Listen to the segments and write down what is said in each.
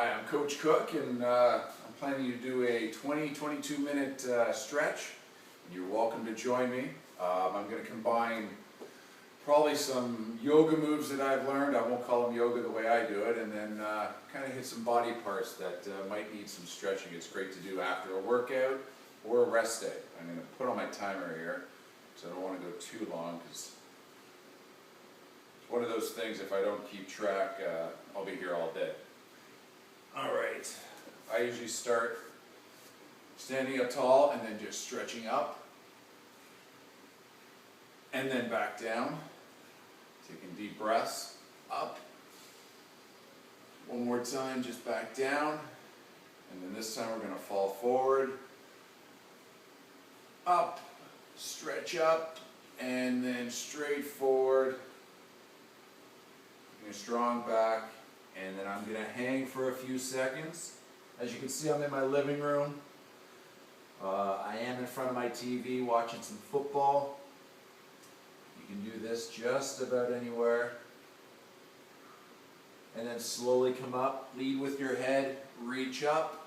Hi, I'm Coach Cooke, and I'm planning to do a 20-22 minute stretch. You're welcome to join me. I'm going to combine probably some yoga moves that I've learned. I won't call them yoga the way I do it, and then kind of hit some body parts that might need some stretching. It's great to do after a workout or a rest day. I'm going to put on my timer here, so I don't want to go too long, because it's one of those things, if I don't keep track, I'll be here all day. Alright, I usually start standing up tall and then just stretching up and then back down, taking deep breaths, up, one more time, just back down, and then this time we're going to fall forward, up, stretch up, and then straight forward, a strong back. And then I'm going to hang for a few seconds. As you can see, I'm in my living room. I am in front of my TV watching some football. You can do this just about anywhere. And then slowly come up, lead with your head, reach up,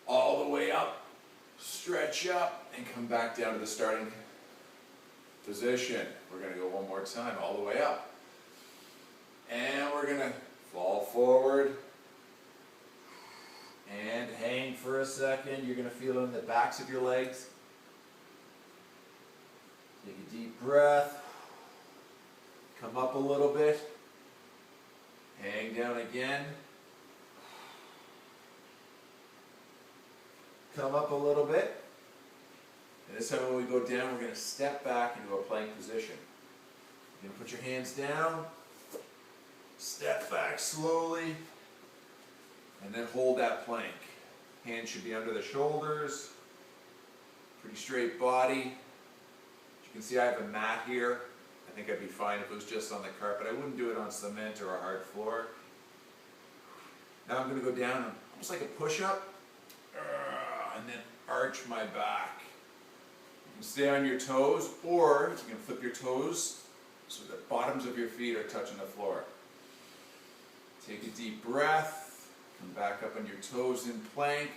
all the way up, stretch up, and come back down to the starting position. We're going to go one more time, all the way up. And we're going to fall forward and hang for a second. You're going to feel it in the backs of your legs. Take a deep breath. Come up a little bit. Hang down again. Come up a little bit. And this time when we go down, we're going to step back into a plank position. You're going to put your hands down. Step back slowly, and then hold that plank. Hands should be under the shoulders, pretty straight body. As you can see, I have a mat here. I think I'd be fine if it was just on the carpet. I wouldn't do it on cement or a hard floor. Now I'm going to go down, almost like a push-up, and then arch my back. You can stay on your toes, or you can flip your toes so the bottoms of your feet are touching the floor. Take a deep breath, come back up on your toes in plank,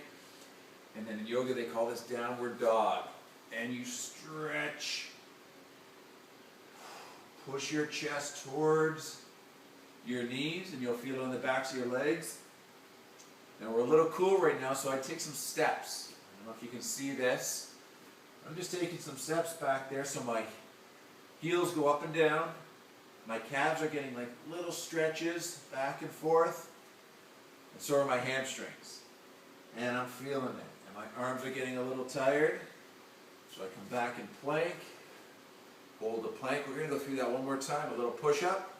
and then in yoga they call this downward dog. And you stretch, push your chest towards your knees, and you'll feel it on the backs of your legs. Now we're a little cool right now, so I take some steps. I don't know if you can see this. I'm just taking some steps back there so my heels go up and down. My calves are getting like little stretches back and forth, and so are my hamstrings. And I'm feeling it. And my arms are getting a little tired, so I come back in plank, hold the plank. We're going to go through that one more time. A little push-up,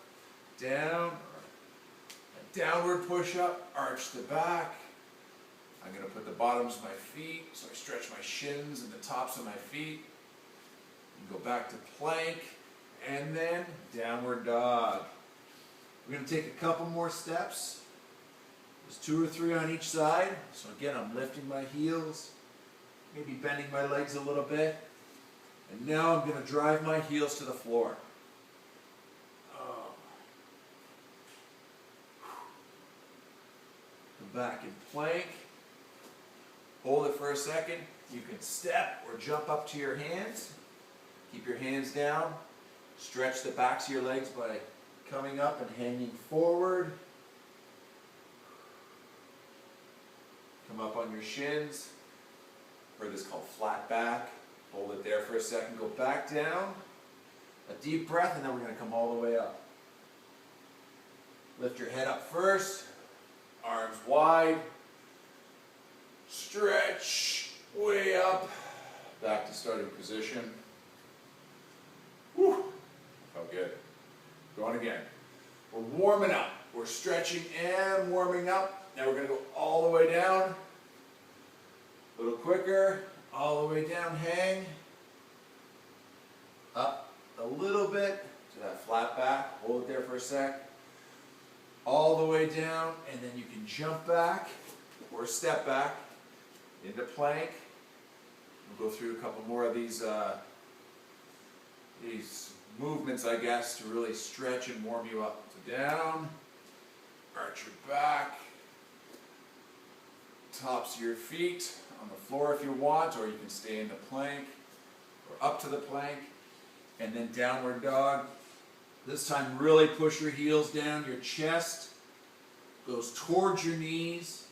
down, a downward push-up, arch the back. I'm going to put the bottoms of my feet, so I stretch my shins and the tops of my feet. And go back to plank. And then downward dog. We're going to take a couple more steps. There's 2 or 3 on each side. So again, I'm lifting my heels, maybe bending my legs a little bit. And now I'm going to drive my heels to the floor. Come back in plank. Hold it for a second. You can step or jump up to your hands. Keep your hands down. Stretch the backs of your legs by coming up and hanging forward. Come up on your shins. Heard this called flat back. Hold it there for a second. Go back down. A deep breath, and then we're going to come all the way up. Lift your head up first. Arms wide. Stretch way up. Back to starting position. Whew. Felt good. Going again. We're warming up. We're stretching and warming up. Now we're going to go all the way down. A little quicker. All the way down. Hang. Up a little bit to that flat back. Hold it there for a sec. All the way down. And then you can jump back or step back into plank. We'll go through a couple more of these movements, I guess, to really stretch and warm you up. So down, arch your back, tops of your feet on the floor if you want, or you can stay in the plank, or up to the plank, and then downward dog. This time really push your heels down, your chest goes towards your knees,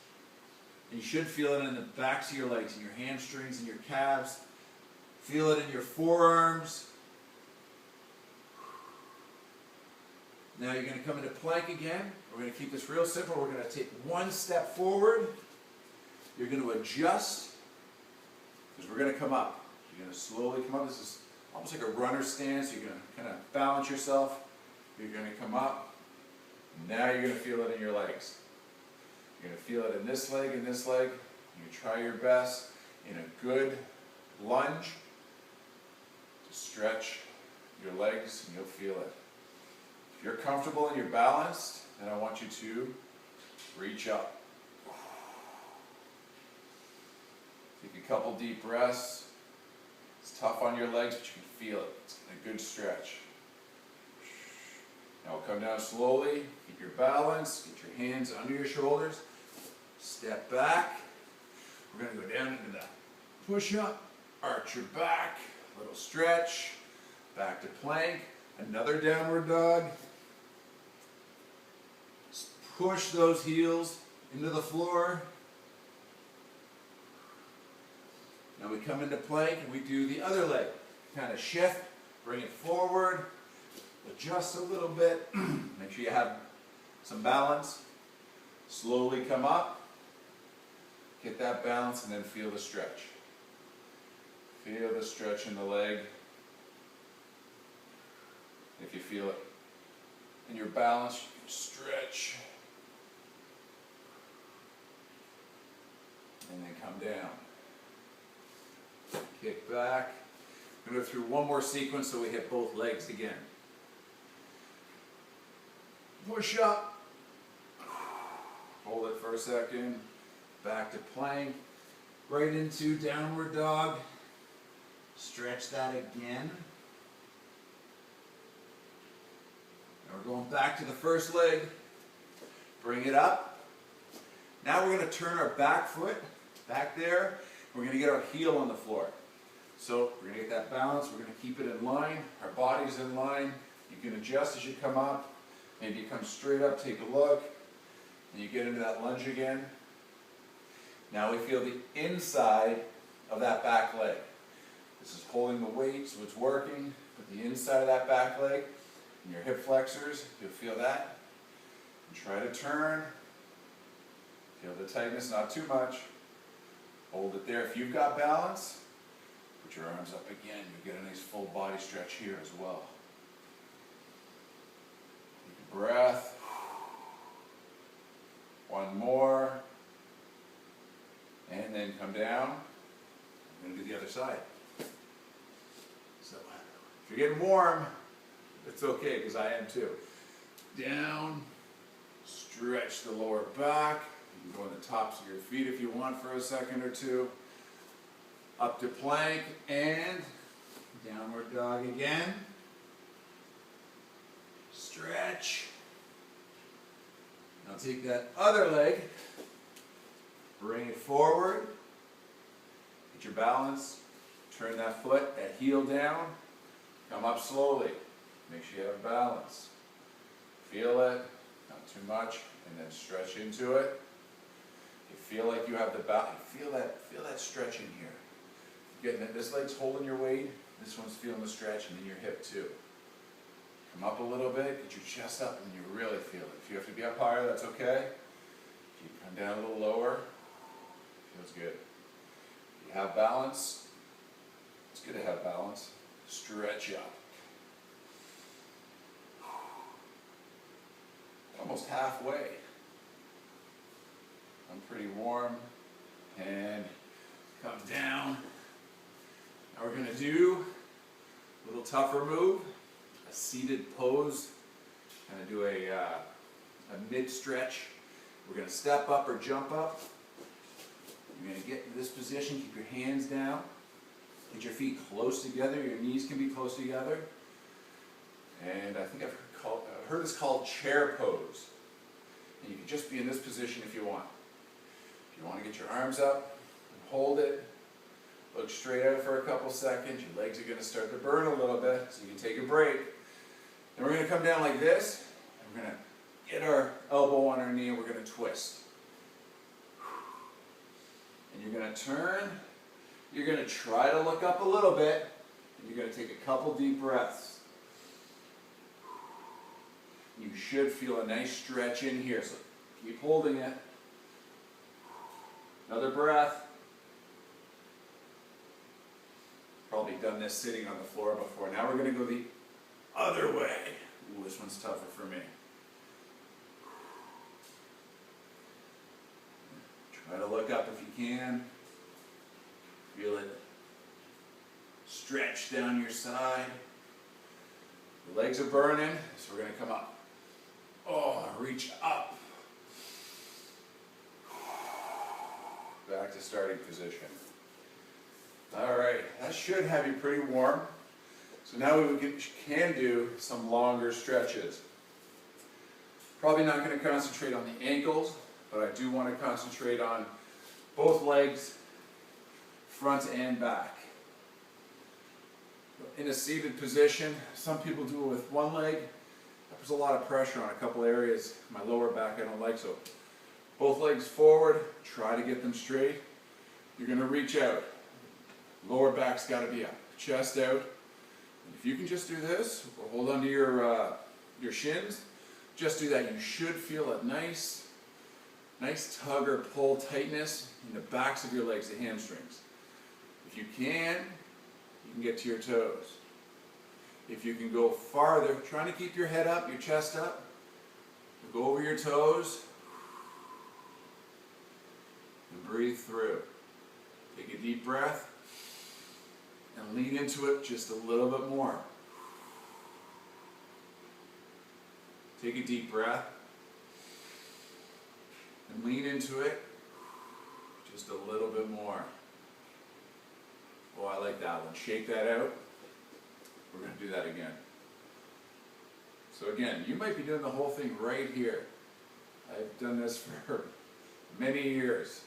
and you should feel it in the backs of your legs, in your hamstrings, and your calves. Feel it in your forearms. Now you're going to come into plank again. We're going to keep this real simple. We're going to take one step forward. You're going to adjust, because we're going to come up. You're going to slowly come up. This is almost like a runner stance. You're going to kind of balance yourself. You're going to come up. Now you're going to feel it in your legs. You're going to feel it in this leg and this leg. You try your best in a good lunge to stretch your legs, and you'll feel it. If you're comfortable and you're balanced, then I want you to reach up. Take a couple deep breaths. It's tough on your legs, but you can feel it. It's a good stretch. Now we'll come down slowly. Keep your balance. Get your hands under your shoulders. Step back. We're going to go down into that push-up. Arch your back. Little stretch. Back to plank. Another downward dog. Just push those heels into the floor. Now we come into plank and we do the other leg. Kind of shift, bring it forward, adjust a little bit. Make sure you have some balance. Slowly come up, get that balance, and then feel the stretch. Feel the stretch in the leg. If you feel it in your balance, you can stretch. And then come down. Kick back. I'm going to go through one more sequence so we hit both legs again. Push up. Hold it for a second. Back to plank. Right into downward dog. Stretch that again. Now we're going back to the first leg. Bring it up. Now we're going to turn our back foot back there. We're going to get our heel on the floor. So we're going to get that balance. We're going to keep it in line. Our body's in line. You can adjust as you come up. Maybe you come straight up, take a look, and you get into that lunge again. Now we feel the inside of that back leg. This is holding the weight, so it's working. But the inside of that back leg and your hip flexors, you'll feel that. And try to turn. Feel the tightness, not too much. Hold it there. If you've got balance, put your arms up again. You get a nice full body stretch here as well. Take a breath. One more. And then come down. I'm going to do the other side. So, if you're getting warm, it's okay, because I am too. Down. Stretch the lower back. You can go on the tops of your feet if you want for a second or two. Up to plank and downward dog again. Stretch. Now take that other leg, bring it forward, get your balance, turn that foot, that heel down, come up slowly. Make sure you have balance. Feel it, not too much, and then stretch into it. You feel like you have the balance. Feel that stretch in here. Getting it. This leg's holding your weight. This one's feeling the stretch, and then your hip too. Come up a little bit, get your chest up, and you really feel it. If you have to be up higher, that's okay. If you come down a little lower, feels good. If you have balance, it's good to have balance. Stretch up. Almost halfway. I'm pretty warm. And come down. Now we're going to do a little tougher move, a seated pose. Kind of do a mid-stretch. We're going to step up or jump up. You're going to get into this position, keep your hands down. Get your feet close together, your knees can be close together. And I think I've heard it's called chair pose. And you can just be in this position if you want. If you want to get your arms up and hold it, look straight out for a couple seconds. Your legs are going to start to burn a little bit, so you can take a break. Then we're going to come down like this, and we're going to get our elbow on our knee, and we're going to twist. And you're going to turn. You're going to try to look up a little bit, and you're going to take a couple deep breaths. You should feel a nice stretch in here, so keep holding it. Another breath. Probably done this sitting on the floor before. Now we're going to go the other way. Ooh, this one's tougher for me. Try to look up if you can. Feel it stretch down your side. The legs are burning, so we're going to come up. Oh, reach up. Back to starting position. All right, that should have you pretty warm. So now we can do some longer stretches. Probably not going to concentrate on the ankles, but I do want to concentrate on both legs, front and back. In a seated position, some people do it with one leg. That puts a lot of pressure on a couple areas. My lower back I don't like, so both legs forward, try to get them straight. You're going to reach out. Lower back's got to be up, chest out. And if you can just do this, or hold onto your shins, just do that. You should feel a nice tug or pull tightness in the backs of your legs, the hamstrings. If you can get to your toes. If you can go farther, trying to keep your head up, your chest up, go over your toes, and breathe through. Take a deep breath, and lean into it just a little bit more. Take a deep breath, and lean into it just a little bit more. Oh, I like that one. Shake that out. We're going to do that again. So again, you might be doing the whole thing right here. I've done this for many years.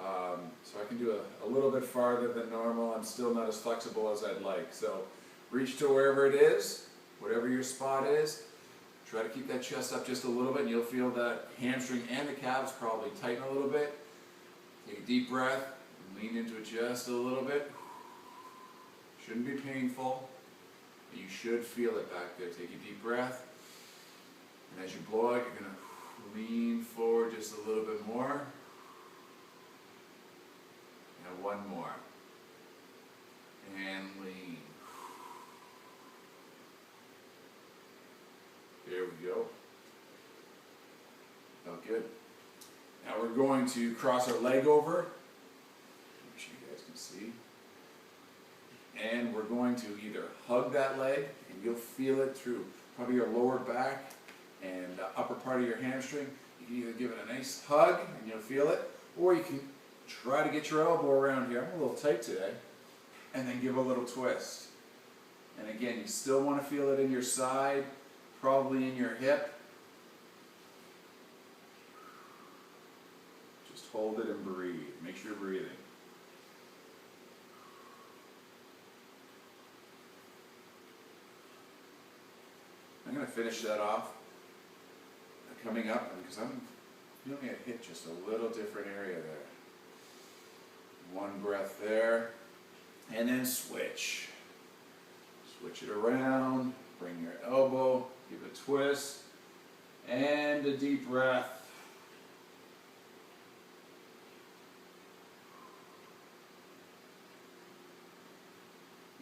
So I can do a little bit farther than normal. I'm still not as flexible as I'd like. So reach to wherever it is, whatever your spot is. Try to keep that chest up just a little bit, and you'll feel that hamstring and the calves probably tighten a little bit. Take a deep breath, and lean into it just a little bit. Shouldn't be painful, but you should feel it back there. Take a deep breath, and as you blow out, you're going to lean forward just a little bit more. And one more. And lean. There we go. Felt good. Now we're going to cross our leg over. Make sure you guys can see. And we're going to either hug that leg, and you'll feel it through probably your lower back and the upper part of your hamstring. You can either give it a nice hug, and you'll feel it, or you can try to get your elbow around here. I'm a little tight today. And then give a little twist. And again, you still want to feel it in your side, probably in your hip. Just hold it and breathe. Make sure you're breathing. I'm going to finish that off coming up because I'm feeling it hit just a little different area there. One breath there, and then switch. Switch it around, bring your elbow, give a twist, and a deep breath.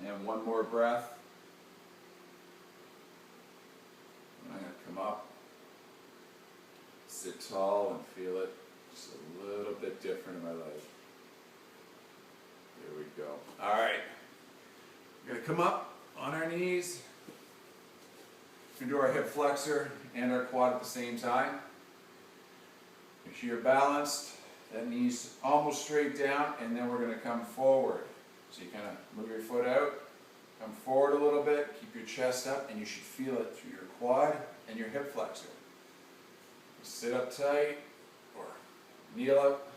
And one more breath. I'm going to come up, sit tall, and feel it just a little bit different in my leg. There we go. All right. We're going to come up on our knees. We're going to do our hip flexor and our quad at the same time. Make sure you're balanced. That knee's almost straight down, and then we're going to come forward. So you kind of move your foot out, come forward a little bit, keep your chest up, and you should feel it through your quad and your hip flexor. Sit up tight or kneel up,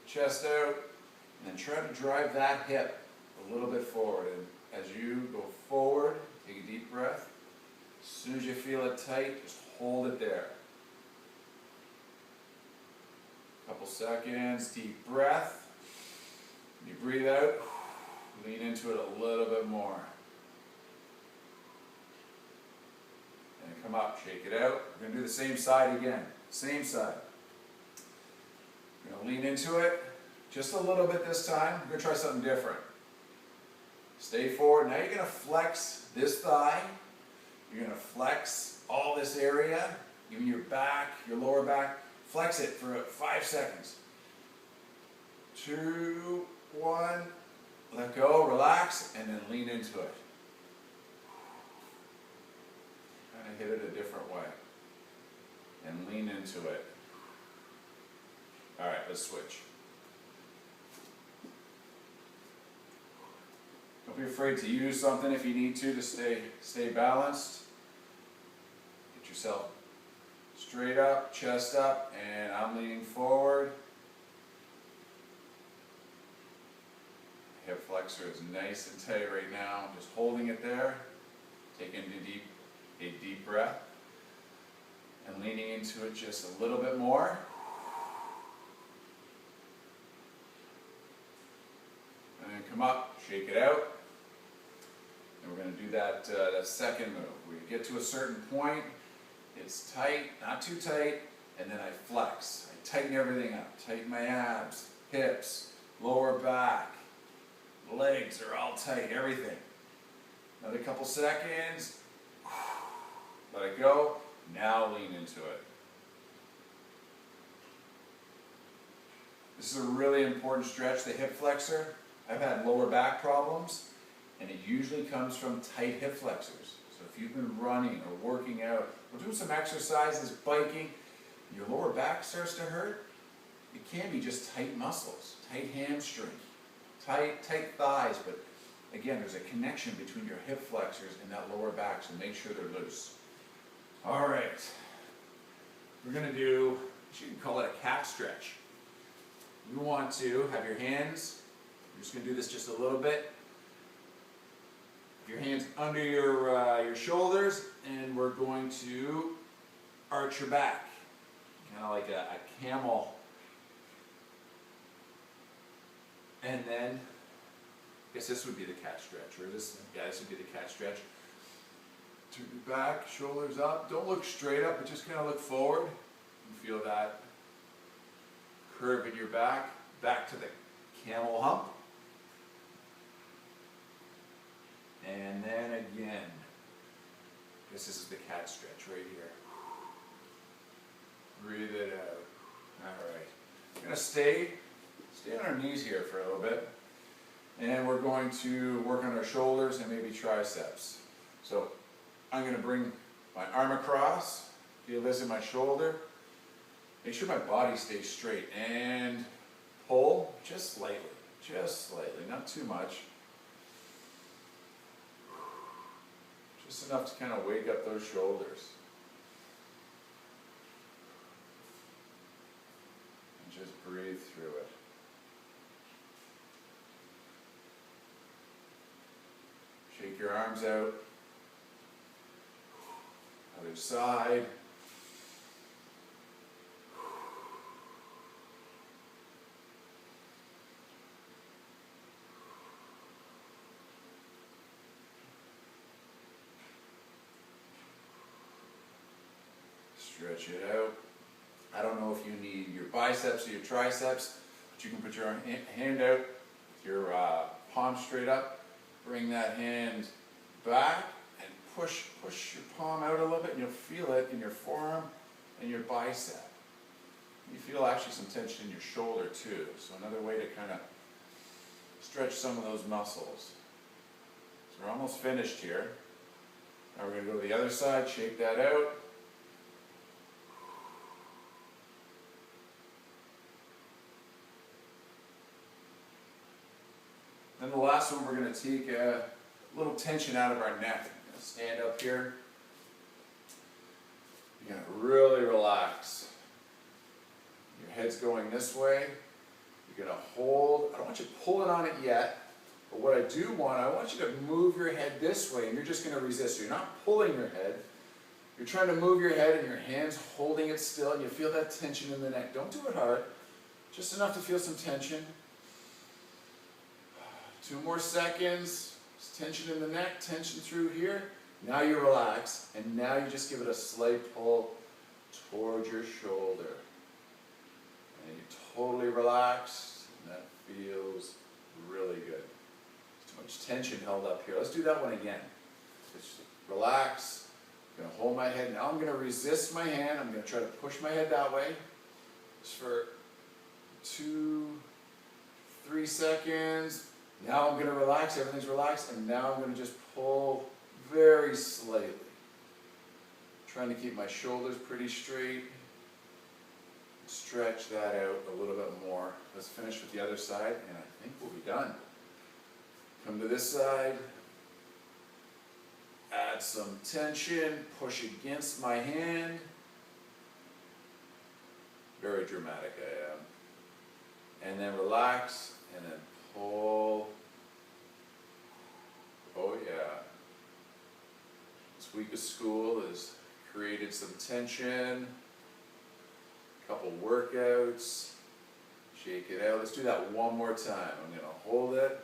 chest out, and then try to drive that hip a little bit forward. And as you go forward, take a deep breath. As soon as you feel it tight, just hold it there. Couple seconds, deep breath. You breathe out, lean into it a little bit more. And come up, shake it out. We're going to do the same side again. Same side. We're going to lean into it just a little bit this time. We're going to try something different. Stay forward. Now you're going to flex this thigh. You're going to flex all this area, even your back, your lower back. Flex it for 5 seconds. 2, 1, let go, relax, and then lean into it. Kind of hit it a different way. And lean into it. All right, let's switch. Don't be afraid to use something if you need to stay balanced. Get yourself straight up, chest up, and I'm leaning forward. Hip flexor is nice and tight right now. I'm just holding it there. Taking a deep breath. And leaning into it just a little bit more. And then come up, shake it out. And we're going to do that second move. We get to a certain point. It's tight, not too tight, and then I flex. I tighten everything up. Tighten my abs, hips, lower back, legs are all tight, everything. Another couple seconds. Let it go. Now lean into it. This is a really important stretch, the hip flexor. I've had lower back problems, and it usually comes from tight hip flexors. So if you've been running or working out, or doing some exercises, biking, and your lower back starts to hurt, it can be just tight muscles, tight hamstring, tight thighs, but again, there's a connection between your hip flexors and that lower back, so make sure they're loose. All right, we're going to do, you can call it a cat stretch. You want to have your hands, you're just going to do this just a little bit. Your hands under your shoulders, and we're going to arch your back, kind of like a camel. And then, I guess this would be the cat stretch, or this would be the cat stretch. Turn your back, shoulders up. Don't look straight up, but just kind of look forward. You feel that curve in your back, back to the camel hump. And then again, I guess this is the cat stretch right here. Breathe it out. All right. We're going to stay on our knees here for a little bit. And we're going to work on our shoulders and maybe triceps. So I'm going to bring my arm across, feel this in my shoulder. Make sure my body stays straight and pull just slightly, not too much. Just enough to kind of wake up those shoulders. And just breathe through it. Shake your arms out. Other side. Stretch it out. I don't know if you need your biceps or your triceps, but you can put your hand out, your palm straight up, bring that hand back and push your palm out a little bit, and you'll feel it in your forearm and your bicep. You feel actually some tension in your shoulder too, so another way to kind of stretch some of those muscles. So we're almost finished here. Now we're going to go to the other side, shake that out. Then the last one, we're going to take a little tension out of our neck. Stand up here. You're going to really relax head's going this way. You're gonna hold, I don't want you pulling on it yet, but what I do want, I want you to move your head this way, and you're just gonna resist. So you're not pulling your head, you're trying to move your head and your hand's holding it still, and you feel that tension in the neck. Don't do it hard, just enough to feel some tension. 2 more seconds, there's tension in the neck, tension through here. Now you relax, and now you just give it a slight pull towards your shoulder. And you totally relax, and that feels really good. Too much tension held up here. Let's do that one again. Just relax. I'm going to hold my head. Now I'm going to resist my hand. I'm going to try to push my head that way. Just for 2, 3 seconds. Now I'm going to relax. Everything's relaxed. And now I'm going to just pull very slightly. Trying to keep my shoulders pretty straight. Stretch that out a little bit more. Let's finish with the other side, and I think we'll be done. Come to this side. Add some tension. Push against my hand. Very dramatic I am. And then relax, and then pull. Oh yeah. This week of school has created some tension. Couple workouts, shake it out. Let's do that one more time. I'm going to hold it,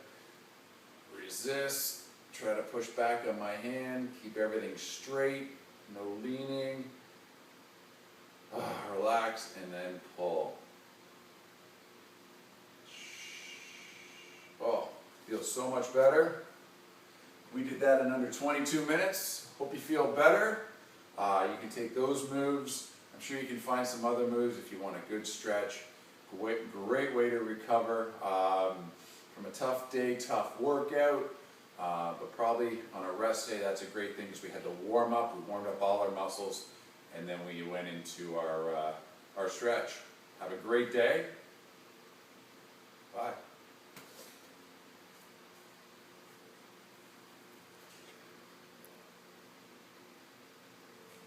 resist, try to push back on my hand, keep everything straight, no leaning. Relax, and then pull. Oh, feels so much better. We did that in under 22 minutes. Hope you feel better. You can take those moves. I'm sure you can find some other moves if you want a good stretch. Great way to recover from a tough day, tough workout. But probably on a rest day, that's a great thing because we had to warm up. We warmed up all our muscles, and then we went into our stretch. Have a great day.